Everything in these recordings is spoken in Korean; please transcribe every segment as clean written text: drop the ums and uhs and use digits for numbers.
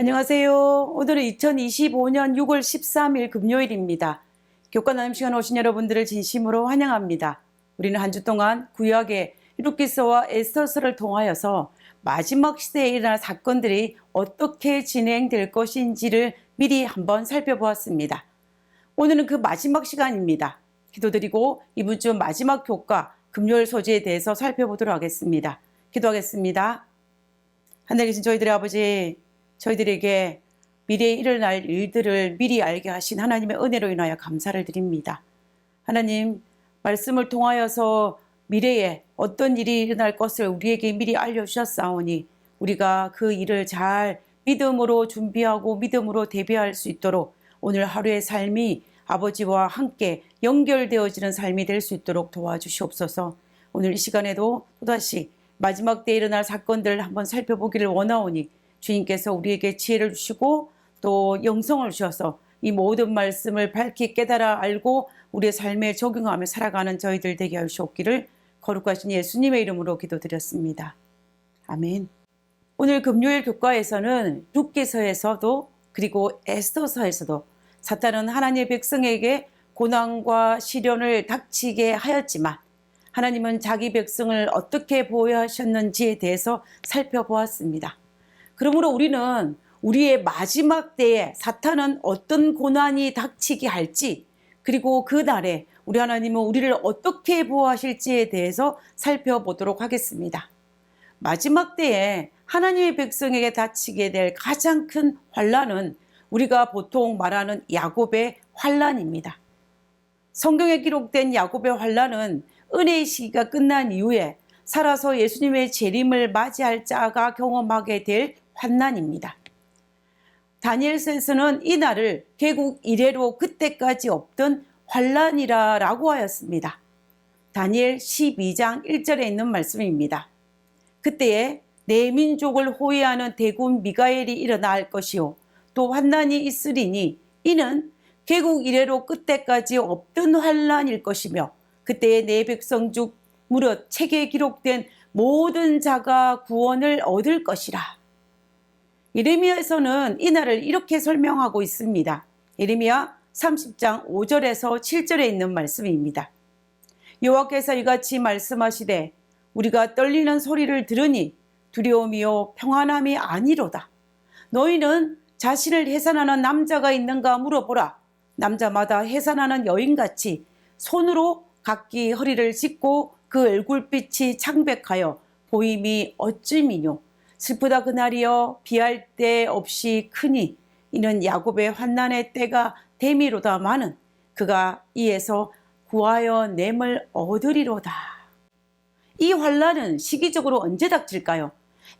안녕하세요. 오늘은 2025년 6월 13일 금요일입니다. 교과 나눔 시간 오신 여러분들을 진심으로 환영합니다. 우리는 한 주 동안 구약의 룻기서와 에스더서를 통하여서 마지막 시대에 일어날 사건들이 어떻게 진행될 것인지를 미리 한번 살펴보았습니다. 오늘은 그 마지막 시간입니다. 기도드리고 이번 주 마지막 교과 금요일 소재에 대해서 살펴보도록 하겠습니다. 기도하겠습니다. 하늘에 계신 저희들의 아버지, 저희들에게 미래에 일어날 일들을 미리 알게 하신 하나님의 은혜로 인하여 감사를 드립니다. 하나님, 말씀을 통하여서 미래에 어떤 일이 일어날 것을 우리에게 미리 알려주셨사오니 우리가 그 일을 잘 믿음으로 준비하고 믿음으로 대비할 수 있도록 오늘 하루의 삶이 아버지와 함께 연결되어지는 삶이 될 수 있도록 도와주시옵소서. 오늘 이 시간에도 또다시 마지막 때에 일어날 사건들을 한번 살펴보기를 원하오니 주님께서 우리에게 지혜를 주시고 또 영성을 주셔서 이 모든 말씀을 밝히 깨달아 알고 우리의 삶에 적용하며 살아가는 저희들 되게 하시옵기를 거룩하신 예수님의 이름으로 기도드렸습니다. 아멘. 오늘 금요일 교과에서는 룻기서에서도 그리고 에스더서에서도 사탄은 하나님의 백성에게 고난과 시련을 닥치게 하였지만 하나님은 자기 백성을 어떻게 보호하셨는지에 대해서 살펴보았습니다. 그러므로 우리는 우리의 마지막 때에 사탄은 어떤 고난이 닥치게 할지 그리고 그 날에 우리 하나님은 우리를 어떻게 보호하실지에 대해서 살펴보도록 하겠습니다. 마지막 때에 하나님의 백성에게 닥치게 될 가장 큰 환난은 우리가 보통 말하는 야곱의 환난입니다. 성경에 기록된 야곱의 환난은 은혜의 시기가 끝난 이후에 살아서 예수님의 재림을 맞이할 자가 경험하게 될 환난입니다. 다니엘서에서는 이 날을 개국 이래로 그때까지 없던 환난이라고 하였습니다. 다니엘 12장 1절에 있는 말씀입니다. 그때에 내 민족을 호위하는 대군 미가엘이 일어날 것이요 또 환난이 있으리니 이는 개국 이래로 그때까지 없던 환난일 것이며 그때에 내 백성 중 무릇 책에 기록된 모든 자가 구원을 얻을 것이라. 예레미야에서는 이 날을 이렇게 설명하고 있습니다. 예레미야 30장 5절에서 7절에 있는 말씀입니다. 여호와께서 이같이 말씀하시되 우리가 떨리는 소리를 들으니 두려움이요 평안함이 아니로다. 너희는 자신을 해산하는 남자가 있는가 물어보라. 남자마다 해산하는 여인같이 손으로 각기 허리를 찢고 그 얼굴빛이 창백하여 보임이 어찌미뇨. 슬프다 그날이여 비할 데 없이 크니 이는 야곱의 환난의 때가 되미로다마는 그가 이에서 구하여 냄을 얻으리로다. 이 환난은 시기적으로 언제 닥칠까요?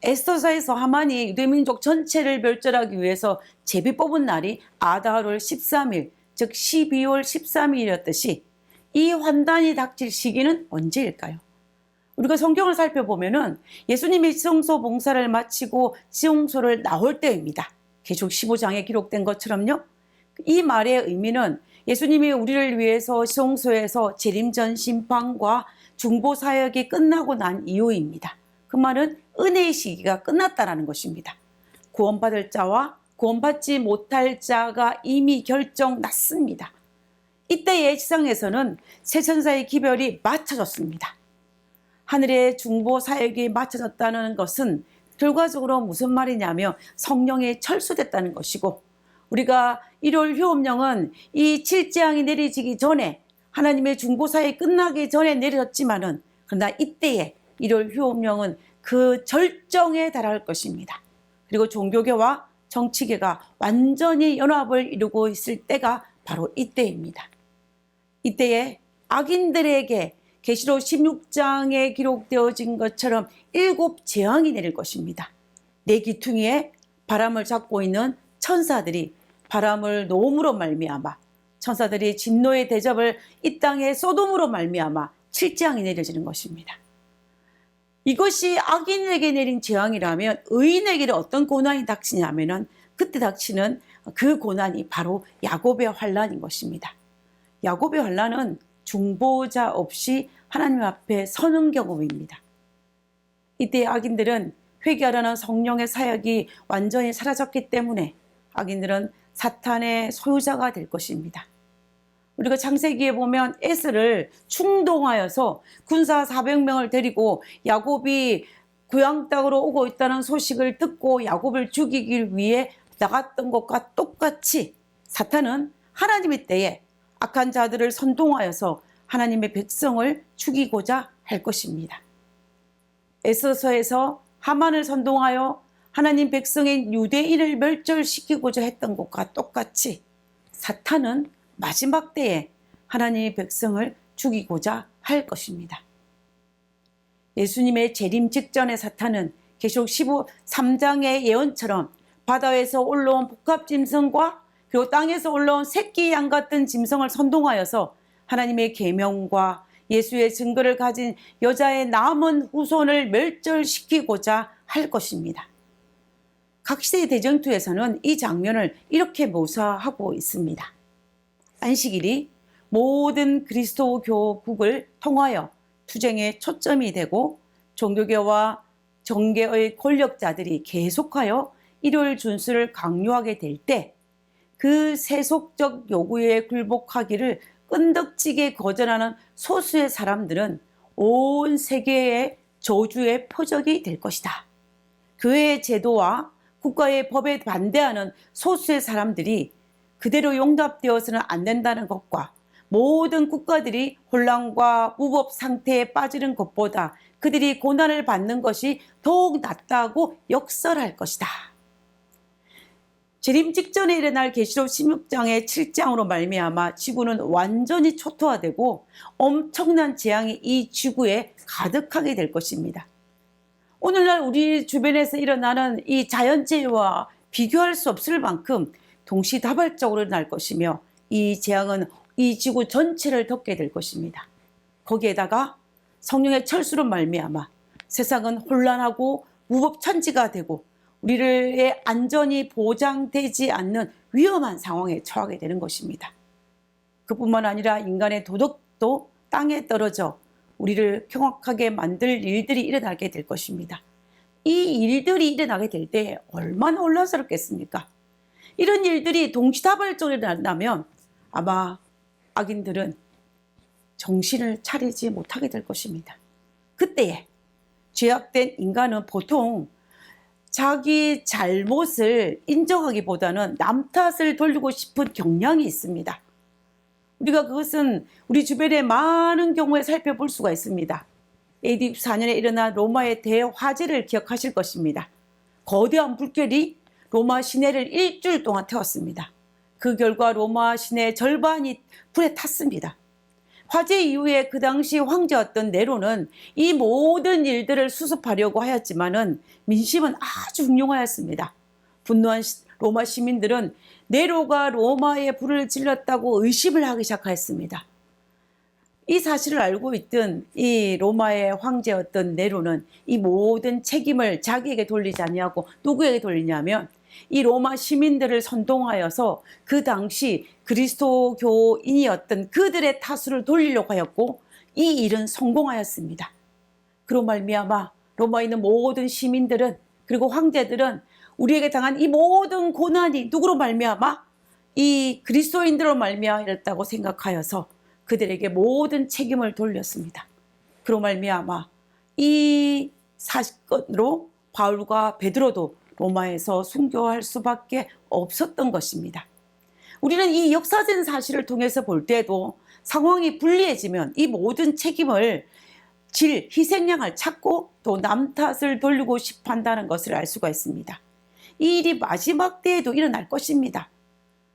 에스더서에서 하만이 유대민족 전체를 멸절하기 위해서 제비 뽑은 날이 아다월 13일 즉 12월 13일이었듯이 이 환난이 닥칠 시기는 언제일까요? 우리가 성경을 살펴보면은 예수님이 지성소 봉사를 마치고 지성소를 나올 때입니다. 계시록 15장에 기록된 것처럼요. 이 말의 의미는 예수님이 우리를 위해서 지성소에서 재림전 심판과 중보 사역이 끝나고 난 이후입니다. 그 말은 은혜의 시기가 끝났다라는 것입니다. 구원받을 자와 구원받지 못할 자가 이미 결정났습니다. 이때의 지상에서는 새 천사의 기별이 맞춰졌습니다. 하늘의 중보 사역이 맞춰졌다는 것은 결과적으로 무슨 말이냐면 성령이 철수됐다는 것이고 우리가 1월 휴업령은 이 7재앙이 내려지기 전에 하나님의 중보 사역이 끝나기 전에 내려졌지만은 그러나 이때에 1월 휴업령은 그 절정에 달할 것입니다. 그리고 종교계와 정치계가 완전히 연합을 이루고 있을 때가 바로 이때입니다. 이때에 악인들에게 계시록 16장에 기록되어진 것처럼 7재앙이 내릴 것입니다. 네 귀퉁이에 바람을 잡고 있는 천사들이 바람을 놓음으로 말미암아 천사들이 진노의 대접을 이 땅에 쏟음으로 말미암아 7재앙이 내려지는 것입니다. 이것이 악인에게 내린 재앙이라면 의인에게 어떤 고난이 닥치냐면은 그때 닥치는 그 고난이 바로 야곱의 환난인 것입니다. 야곱의 환난은 중보자 없이 하나님 앞에 서는 경험입니다. 이때 악인들은 회개하라는 성령의 사역이 완전히 사라졌기 때문에 악인들은 사탄의 소유자가 될 것입니다. 우리가 창세기에 보면 에스를 충동하여서 군사 400명을 데리고 야곱이 고향 땅으로 오고 있다는 소식을 듣고 야곱을 죽이기 위해 나갔던 것과 똑같이 사탄은 하나님의 때에 악한 자들을 선동하여서 하나님의 백성을 죽이고자 할 것입니다. 에스서에서 하만을 선동하여 하나님 백성인 유대인을 멸절시키고자 했던 것과 똑같이 사탄은 마지막 때에 하나님의 백성을 죽이고자 할 것입니다. 예수님의 재림 직전의 사탄은 계시록 13장의 예언처럼 바다에서 올라온 복합짐승과 그리고 땅에서 올라온 새끼 양 같은 짐승을 선동하여서 하나님의 계명과 예수의 증거를 가진 여자의 남은 후손을 멸절시키고자 할 것입니다. 각 시대의 대전투에서는 이 장면을 이렇게 묘사하고 있습니다. 안식일이 모든 그리스도 교국을 통하여 투쟁의 초점이 되고 종교계와 정계의 권력자들이 계속하여 일요일 준수를 강요하게 될 때 그 세속적 요구에 굴복하기를 끈덕지게 거절하는 소수의 사람들은 온 세계의 저주의 표적이 될 것이다. 교회의 제도와 국가의 법에 반대하는 소수의 사람들이 그대로 용납되어서는 안 된다는 것과 모든 국가들이 혼란과 무법 상태에 빠지는 것보다 그들이 고난을 받는 것이 더욱 낫다고 역설할 것이다. 재림 직전에 일어날 계시록 16장의 7장으로 말미암아 지구는 완전히 초토화되고 엄청난 재앙이 이 지구에 가득하게 될 것입니다. 오늘날 우리 주변에서 일어나는 이 자연재해와 비교할 수 없을 만큼 동시다발적으로 일어날 것이며 이 재앙은 이 지구 전체를 덮게 될 것입니다. 거기에다가 성령의 철수로 말미암아 세상은 혼란하고 무법천지가 되고 우리의 안전이 보장되지 않는 위험한 상황에 처하게 되는 것입니다. 그뿐만 아니라 인간의 도덕도 땅에 떨어져 우리를 경악하게 만들 일들이 일어나게 될 것입니다. 이 일들이 일어나게 될 때 얼마나 혼란스럽겠습니까? 이런 일들이 동시다발적으로 일어난다면 아마 악인들은 정신을 차리지 못하게 될 것입니다. 그때에 죄악된 인간은 보통 자기 잘못을 인정하기보다는 남 탓을 돌리고 싶은 경향이 있습니다. 우리가 그것은 우리 주변의 많은 경우에 살펴볼 수가 있습니다. AD 4년에 일어난 로마의 대화재를 기억하실 것입니다. 거대한 불결이 로마 시내를 일주일 동안 태웠습니다. 그 결과 로마 시내 절반이 불에 탔습니다. 화재 이후에 그 당시 황제였던 네로는 이 모든 일들을 수습하려고 하였지만은 민심은 아주 흉흉하였습니다. 분노한 로마 시민들은 네로가 로마에 불을 질렀다고 의심을 하기 시작하였습니다. 이 사실을 알고 있던 이 로마의 황제였던 네로는 이 모든 책임을 자기에게 돌리지 아니하고 누구에게 돌리냐면 이 로마 시민들을 선동하여서 그 당시 그리스도교인이었던 그들의 탓을 돌리려고 하였고 이 일은 성공하였습니다. 그로 말미암아 로마에 있는 모든 시민들은 그리고 황제들은 우리에게 당한 이 모든 고난이 누구로 말미암아 이 그리스도인들로 말미암았다고 생각하여서 그들에게 모든 책임을 돌렸습니다. 그로 말미암아 이 사건으로 바울과 베드로도 로마에서 순교할 수밖에 없었던 것입니다. 우리는 이 역사적인 사실을 통해서 볼 때도 상황이 불리해지면 이 모든 책임을 질 희생양을 찾고 또 남 탓을 돌리고 싶어 한다는 것을 알 수가 있습니다. 이 일이 마지막 때에도 일어날 것입니다.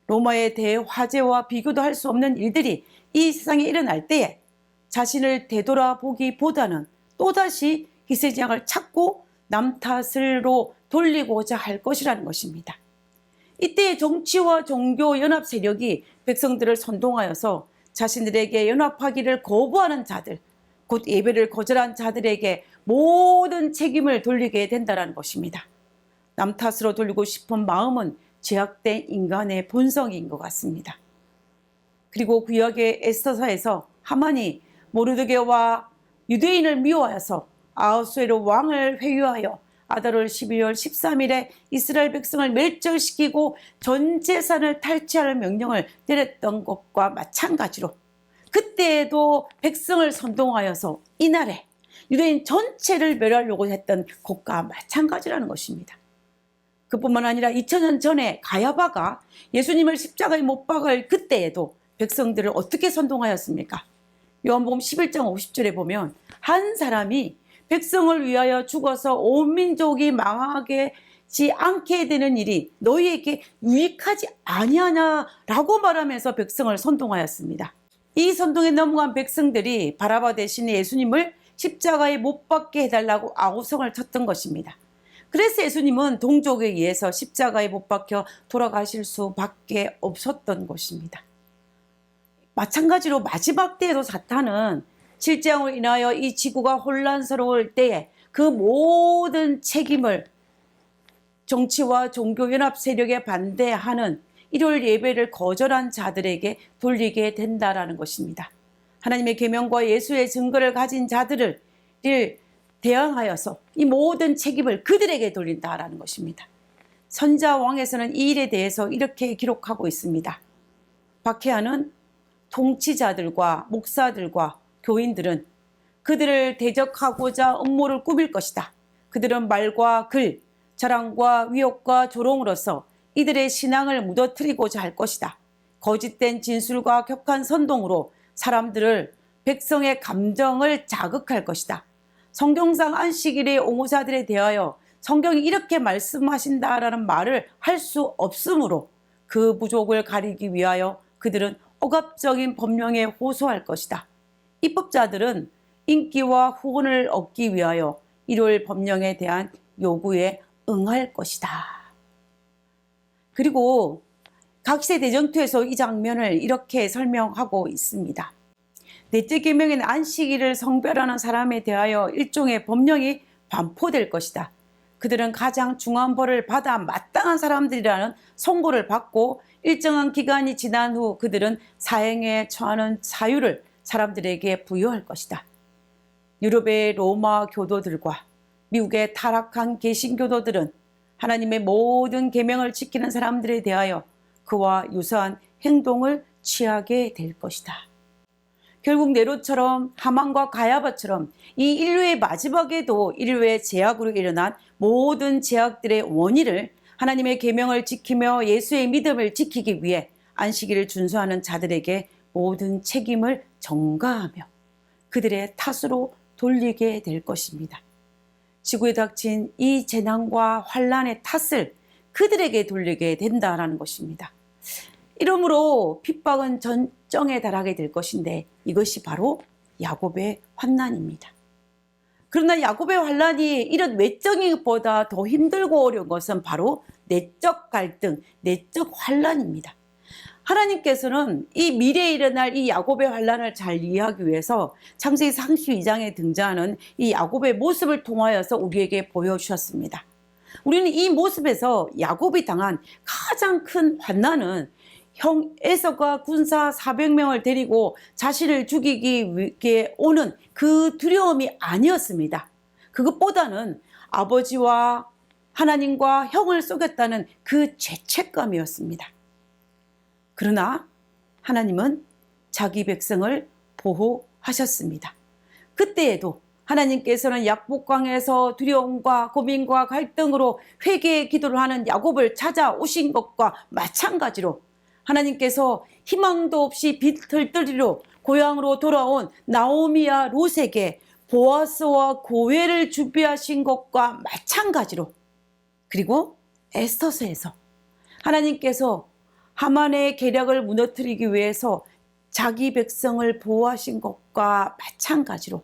로마의 대화재와 비교도 할 수 없는 일들이 이 세상에 일어날 때에 자신을 되돌아보기보다는 또다시 희생양을 찾고 남 탓으로 돌리고자 할 것이라는 것입니다. 이때 정치와 종교 연합 세력이 백성들을 선동하여서 자신들에게 연합하기를 거부하는 자들, 곧 예배를 거절한 자들에게 모든 책임을 돌리게 된다는 것입니다. 남 탓으로 돌리고 싶은 마음은 죄악된 인간의 본성인 것 같습니다. 그리고 구약의 에스더서에서 하만이 모르드게와 유대인을 미워하여서 아하수에로 왕을 회유하여 아달월 12월 13일에 이스라엘 백성을 멸절시키고 전 재산을 탈취할 명령을 내렸던 것과 마찬가지로 그때에도 백성을 선동하여서 이날에 유대인 전체를 멸하려고 했던 것과 마찬가지라는 것입니다. 그뿐만 아니라 2000년 전에 가야바가 예수님을 십자가에 못 박을 그때에도 백성들을 어떻게 선동하였습니까? 요한복음 11장 50절에 보면 한 사람이 백성을 위하여 죽어서 온 민족이 망하지 않게 되는 일이 너희에게 유익하지 아니하냐라고 말하면서 백성을 선동하였습니다. 이 선동에 넘어간 백성들이 바라바 대신에 예수님을 십자가에 못 박게 해달라고 아우성을 쳤던 것입니다. 그래서 예수님은 동족에 의해서 십자가에 못 박혀 돌아가실 수밖에 없었던 것입니다. 마찬가지로 마지막 때에도 사탄은 실제로 인하여 이 지구가 혼란스러울 때에 그 모든 책임을 정치와 종교연합 세력에 반대하는 일요일 예배를 거절한 자들에게 돌리게 된다라는 것입니다. 하나님의 계명과 예수의 증거를 가진 자들을 대항하여서 이 모든 책임을 그들에게 돌린다라는 것입니다. 선자왕에서는 이 일에 대해서 이렇게 기록하고 있습니다. 박해하는 통치자들과 목사들과 교인들은 그들을 대적하고자 음모를 꾸밀 것이다. 그들은 말과 글, 자랑과 위협과 조롱으로서 이들의 신앙을 무너뜨리고자 할 것이다. 거짓된 진술과 격한 선동으로 사람들을 백성의 감정을 자극할 것이다. 성경상 안식일의 옹호자들에 대하여 성경이 이렇게 말씀하신다라는 말을 할 수 없으므로 그 부족을 가리기 위하여 그들은 억압적인 법령에 호소할 것이다. 입법자들은 인기와 후원을 얻기 위하여 일요일 법령에 대한 요구에 응할 것이다. 그리고 각세 대전투에서 이 장면을 이렇게 설명하고 있습니다. 넷째 계명인 안식일을 성별하는 사람에 대하여 일종의 법령이 반포될 것이다. 그들은 가장 중한 벌을 받아 마땅한 사람들이라는 선고를 받고 일정한 기간이 지난 후 그들은 사형에 처하는 자유를 사람들에게 부여할 것이다. 유럽의 로마 교도들과 미국의 타락한 개신교도들은 하나님의 모든 계명을 지키는 사람들에 대하여 그와 유사한 행동을 취하게 될 것이다. 결국 네로처럼 하만과 가야바처럼 이 인류의 마지막에도 인류의 제약으로 일어난 모든 제약들의 원인을 하나님의 계명을 지키며 예수의 믿음을 지키기 위해 안식일을 준수하는 자들에게 모든 책임을 전가하며 그들의 탓으로 돌리게 될 것입니다. 지구에 닥친 이 재난과 환란의 탓을 그들에게 돌리게 된다라는 것입니다. 이러므로 핍박은 전정에 달하게 될 것인데 이것이 바로 야곱의 환난입니다. 그러나 야곱의 환난이 이런 외적인 것보다 더 힘들고 어려운 것은 바로 내적 갈등, 내적 환난입니다. 하나님께서는 이 미래에 일어날 이 야곱의 환난을 잘 이해하기 위해서 창세기 32장에 등장하는 이 야곱의 모습을 통하여서 우리에게 보여주셨습니다. 우리는 이 모습에서 야곱이 당한 가장 큰 환난은 형 에서가 군사 400명을 데리고 자신을 죽이기 위해 오는 그 두려움이 아니었습니다. 그것보다는 아버지와 하나님과 형을 속였다는 그 죄책감이었습니다. 그러나 하나님은 자기 백성을 보호하셨습니다. 그때에도 하나님께서는 약복강에서 두려움과 고민과 갈등으로 회개의 기도를 하는 야곱을 찾아오신 것과 마찬가지로 하나님께서 희망도 없이 비틀들이로 고향으로 돌아온 나오미와 롯에게 보아스와 고해를 준비하신 것과 마찬가지로 그리고 에스더서에서 하나님께서 하만의 계략을 무너뜨리기 위해서 자기 백성을 보호하신 것과 마찬가지로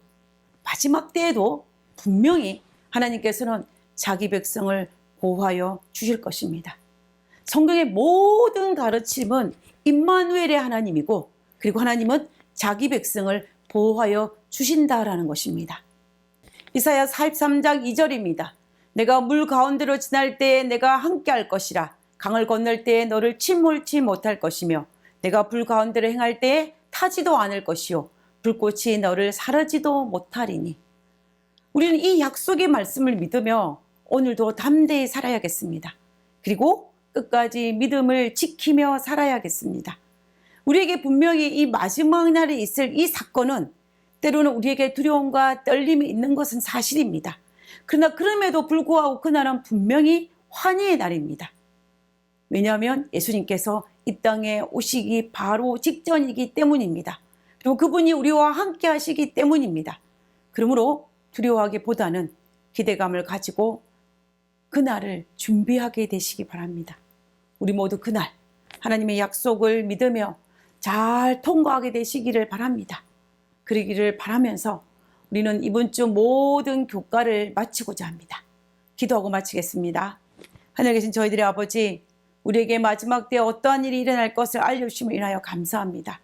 마지막 때에도 분명히 하나님께서는 자기 백성을 보호하여 주실 것입니다. 성경의 모든 가르침은 임마누엘의 하나님이고 그리고 하나님은 자기 백성을 보호하여 주신다라는 것입니다. 이사야 43장 2절입니다. 내가 물 가운데로 지날 때에 내가 함께할 것이라. 강을 건널 때에 너를 침몰치 못할 것이며 내가 불 가운데로 행할 때에 타지도 않을 것이요 불꽃이 너를 사르지도 못하리니. 우리는 이 약속의 말씀을 믿으며 오늘도 담대히 살아야겠습니다. 그리고 끝까지 믿음을 지키며 살아야겠습니다. 우리에게 분명히 이 마지막 날에 있을 이 사건은 때로는 우리에게 두려움과 떨림이 있는 것은 사실입니다. 그러나 그럼에도 불구하고 그날은 분명히 환희의 날입니다. 왜냐하면 예수님께서 이 땅에 오시기 바로 직전이기 때문입니다. 그리고 그분이 우리와 함께 하시기 때문입니다. 그러므로 두려워하기보다는 기대감을 가지고 그날을 준비하게 되시기 바랍니다. 우리 모두 그날 하나님의 약속을 믿으며 잘 통과하게 되시기를 바랍니다. 그러기를 바라면서 우리는 이번 주 모든 교과를 마치고자 합니다. 기도하고 마치겠습니다. 하늘에 계신 저희들의 아버지, 우리에게 마지막 때에 어떠한 일이 일어날 것을 알려주심을 인하여 감사합니다.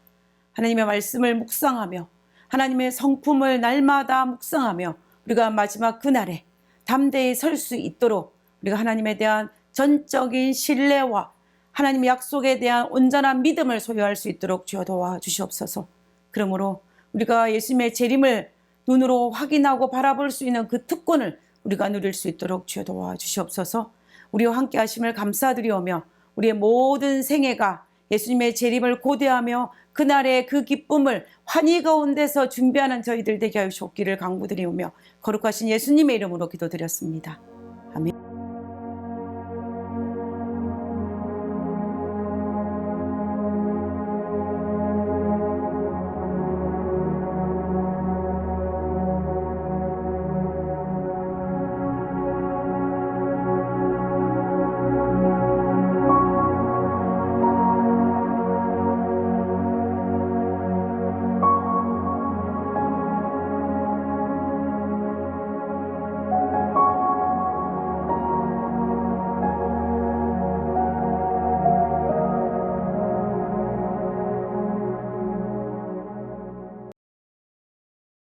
하나님의 말씀을 묵상하며 하나님의 성품을 날마다 묵상하며 우리가 마지막 그날에 담대히 설 수 있도록 우리가 하나님에 대한 전적인 신뢰와 하나님의 약속에 대한 온전한 믿음을 소유할 수 있도록 주여 도와주시옵소서. 그러므로 우리가 예수님의 재림을 눈으로 확인하고 바라볼 수 있는 그 특권을 우리가 누릴 수 있도록 주여 도와주시옵소서. 우리와 함께 하심을 감사드리오며 우리의 모든 생애가 예수님의 재림을 고대하며 그날의 그 기쁨을 환희 가운데서 준비하는 저희들 되게 하여 주옵기를 간구드리오며 거룩하신 예수님의 이름으로 기도드렸습니다.